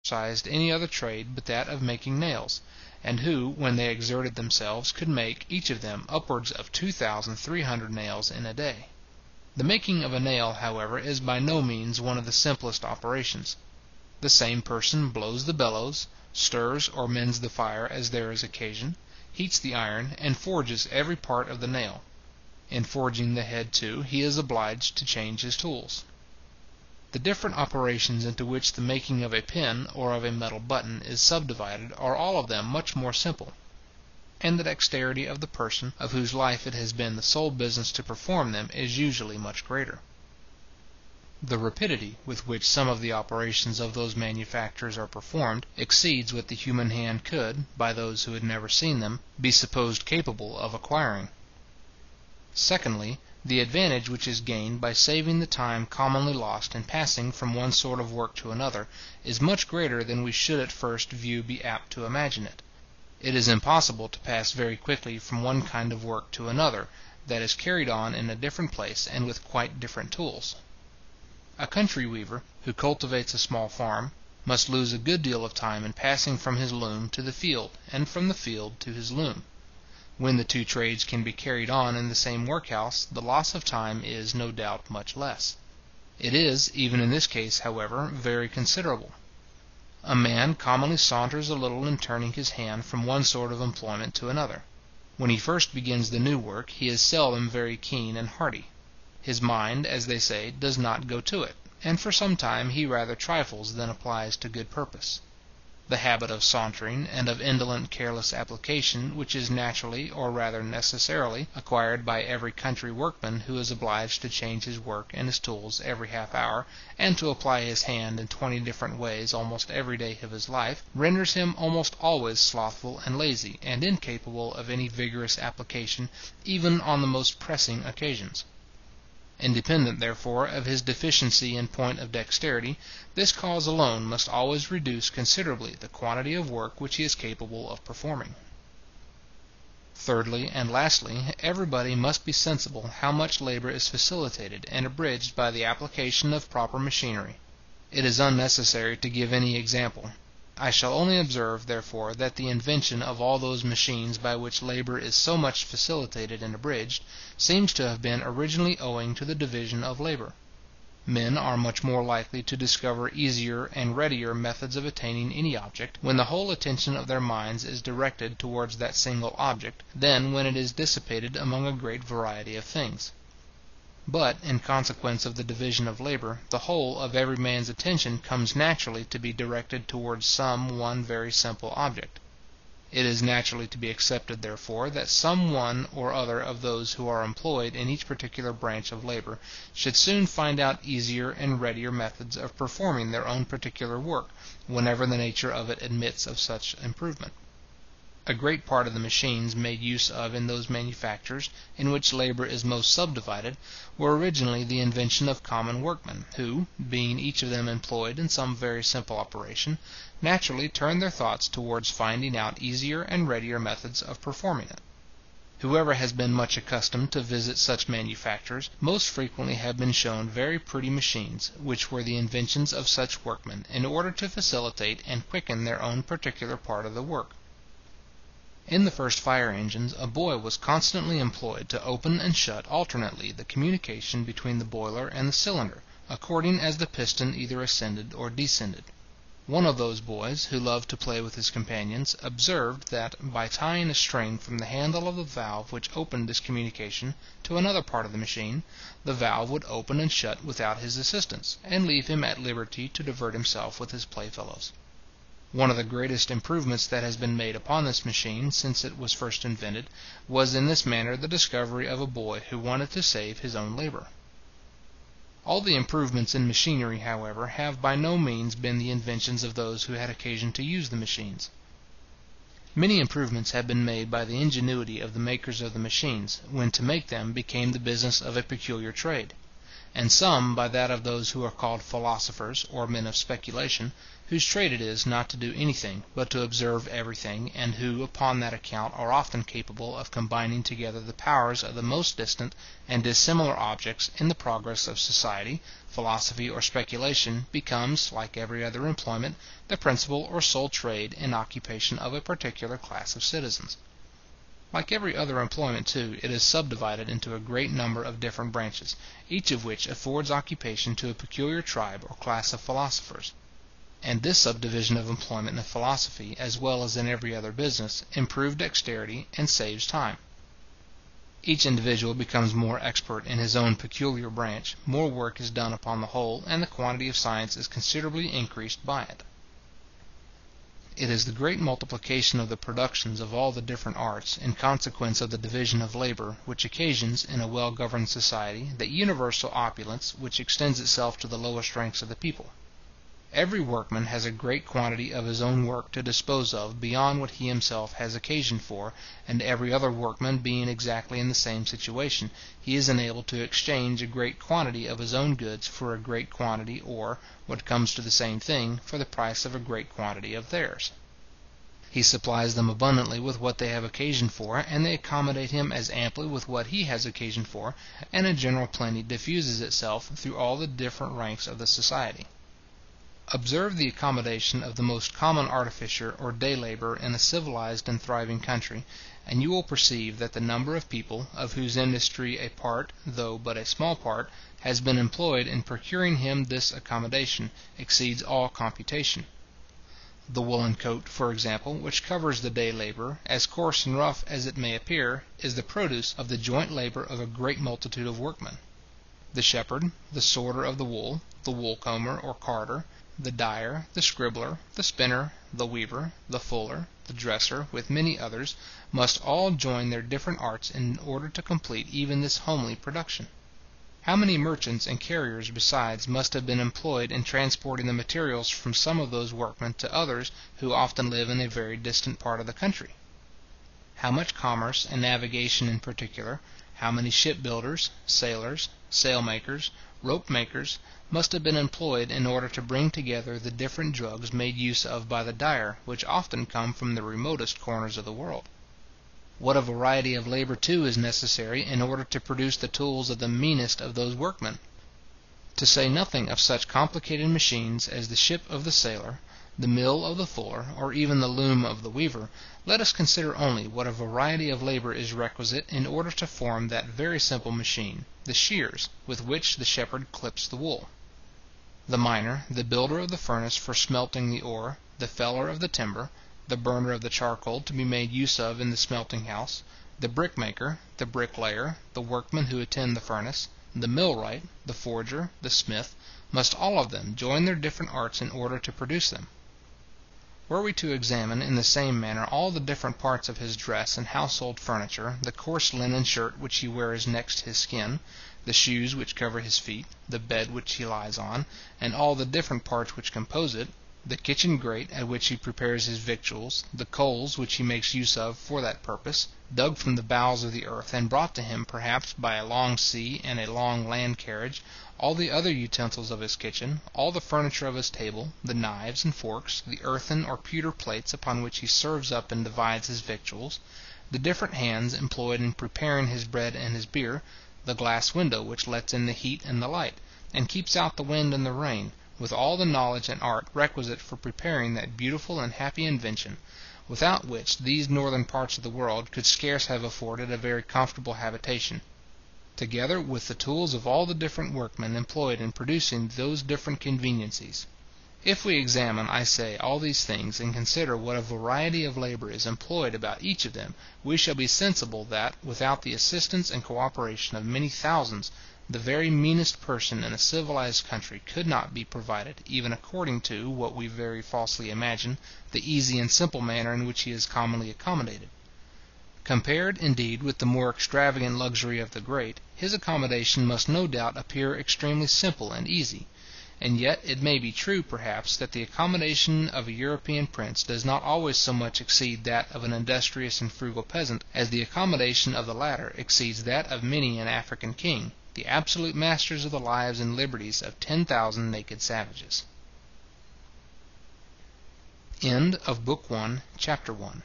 exercised any other trade but that of making nails, and who, when they exerted themselves, could make, each of them, upwards of 2,300 nails in a day. The making of a nail, however, is by no means one of the simplest operations. The same person blows the bellows, stirs or mends the fire as there is occasion, heats the iron, and forges every part of the nail. In forging the head too, he is obliged to change his tools. The different operations into which the making of a pin or of a metal button is subdivided are all of them much more simple, and the dexterity of the person, of whose life it has been the sole business to perform them, is usually much greater. The rapidity with which some of the operations of those manufactures are performed exceeds what the human hand could, by those who had never seen them, be supposed capable of acquiring. Secondly, the advantage which is gained by saving the time commonly lost in passing from one sort of work to another is much greater than we should at first view be apt to imagine it. It is impossible to pass very quickly from one kind of work to another, that is carried on in a different place and with quite different tools. A country weaver, who cultivates a small farm, must lose a good deal of time in passing from his loom to the field, and from the field to his loom. When the two trades can be carried on in the same workhouse, the loss of time is, no doubt, much less. It is, even in this case, however, very considerable. A man commonly saunters a little in turning his hand from one sort of employment to another. When he first begins the new work, he is seldom very keen and hearty. His mind, as they say, does not go to it, and for some time he rather trifles than applies to good purpose. The habit of sauntering, and of indolent careless application, which is naturally, or rather necessarily, acquired by every country workman who is obliged to change his work and his tools every half hour, and to apply his hand in 20 different ways almost every day of his life, renders him almost always slothful and lazy, and incapable of any vigorous application, even on the most pressing occasions. Independent, therefore, of his deficiency in point of dexterity, this cause alone must always reduce considerably the quantity of work which he is capable of performing. Thirdly, and lastly, everybody must be sensible how much labour is facilitated and abridged by the application of proper machinery. It is unnecessary to give any example. I shall only observe, therefore, that the invention of all those machines by which labour is so much facilitated and abridged, seems to have been originally owing to the division of labour. Men are much more likely to discover easier and readier methods of attaining any object, when the whole attention of their minds is directed towards that single object, than when it is dissipated among a great variety of things. But, in consequence of the division of labour, the whole of every man's attention comes naturally to be directed towards some one very simple object. It is naturally to be accepted, therefore, that some one or other of those who are employed in each particular branch of labour should soon find out easier and readier methods of performing their own particular work, whenever the nature of it admits of such improvement. A great part of the machines made use of in those manufactures in which labour is most subdivided were originally the invention of common workmen, who, being each of them employed in some very simple operation, naturally turned their thoughts towards finding out easier and readier methods of performing it. Whoever has been much accustomed to visit such manufactures most frequently have been shown very pretty machines, which were the inventions of such workmen, in order to facilitate and quicken their own particular part of the work. In the first fire engines, a boy was constantly employed to open and shut alternately the communication between the boiler and the cylinder, according as the piston either ascended or descended. One of those boys, who loved to play with his companions, observed that, by tying a string from the handle of the valve which opened this communication to another part of the machine, the valve would open and shut without his assistance, and leave him at liberty to divert himself with his playfellows. One of the greatest improvements that has been made upon this machine since it was first invented, was in this manner the discovery of a boy who wanted to save his own labour. All the improvements in machinery, however, have by no means been the inventions of those who had occasion to use the machines. Many improvements have been made by the ingenuity of the makers of the machines, when to make them became the business of a peculiar trade; and some by that of those who are called philosophers, or men of speculation, whose trade it is not to do anything, but to observe everything, and who, upon that account, are often capable of combining together the powers of the most distant and dissimilar objects. In the progress of society, philosophy or speculation becomes, like every other employment, the principal or sole trade and occupation of a particular class of citizens. Like every other employment, too, it is subdivided into a great number of different branches, each of which affords occupation to a peculiar tribe or class of philosophers. And this subdivision of employment in philosophy, as well as in every other business, improves dexterity and saves time. Each individual becomes more expert in his own peculiar branch, more work is done upon the whole, and the quantity of science is considerably increased by it. It is the great multiplication of the productions of all the different arts, in consequence of the division of labour, which occasions, in a well-governed society, that universal opulence which extends itself to the lowest ranks of the people. Every workman has a great quantity of his own work to dispose of beyond what he himself has occasion for, and every other workman being exactly in the same situation, he is enabled to exchange a great quantity of his own goods for a great quantity, or, what comes to the same thing, for the price of a great quantity of theirs. He supplies them abundantly with what they have occasion for, and they accommodate him as amply with what he has occasion for, and a general plenty diffuses itself through all the different ranks of the society. Observe the accommodation of the most common artificer or day labourer in a civilized and thriving country, and you will perceive that the number of people, of whose industry a part, though but a small part, has been employed in procuring him this accommodation, exceeds all computation. The woolen coat, for example, which covers the day labourer, as coarse and rough as it may appear, is the produce of the joint labour of a great multitude of workmen. The shepherd, the sorter of the wool comber or carder, the dyer, the scribbler, the spinner, the weaver, the fuller, the dresser, with many others, must all join their different arts in order to complete even this homely production. How many merchants and carriers besides must have been employed in transporting the materials from some of those workmen to others who often live in a very distant part of the country? How much commerce and navigation in particular, how many shipbuilders, sailors, sailmakers, rope makers, must have been employed in order to bring together the different drugs made use of by the dyer, which often come from the remotest corners of the world. What a variety of labour, too, is necessary in order to produce the tools of the meanest of those workmen! To say nothing of such complicated machines as the ship of the sailor, the mill of the fuller, or even the loom of the weaver, let us consider only what a variety of labour is requisite in order to form that very simple machine, the shears, with which the shepherd clips the wool. The miner, the builder of the furnace for smelting the ore, the feller of the timber, the burner of the charcoal to be made use of in the smelting house, the brickmaker, the bricklayer, the workmen who attend the furnace, the millwright, the forger, the smith, must all of them join their different arts in order to produce them. Were we to examine in the same manner all the different parts of his dress and household furniture, the coarse linen shirt which he wears next his skin, the shoes which cover his feet, the bed which he lies on, and all the different parts which compose it, the kitchen grate at which he prepares his victuals, the coals which he makes use of for that purpose, dug from the bowels of the earth, and brought to him perhaps by a long sea and a long land carriage, all the other utensils of his kitchen, all the furniture of his table, the knives and forks, the earthen or pewter plates upon which he serves up and divides his victuals, the different hands employed in preparing his bread and his beer, the glass window which lets in the heat and the light, and keeps out the wind and the rain, with all the knowledge and art requisite for preparing that beautiful and happy invention, without which these northern parts of the world could scarce have afforded a very comfortable habitation, together with the tools of all the different workmen employed in producing those different conveniencies. If we examine, I say, all these things, and consider what a variety of labour is employed about each of them, we shall be sensible that, without the assistance and cooperation of many thousands, the very meanest person in a civilized country could not be provided, even according to what we very falsely imagine, the easy and simple manner in which he is commonly accommodated. Compared, indeed, with the more extravagant luxury of the great, his accommodation must no doubt appear extremely simple and easy, and yet it may be true, perhaps, that the accommodation of a European prince does not always so much exceed that of an industrious and frugal peasant, as the accommodation of the latter exceeds that of many an African king, the absolute masters of the lives and liberties of 10,000 naked savages. End of Book 1, Chapter 1.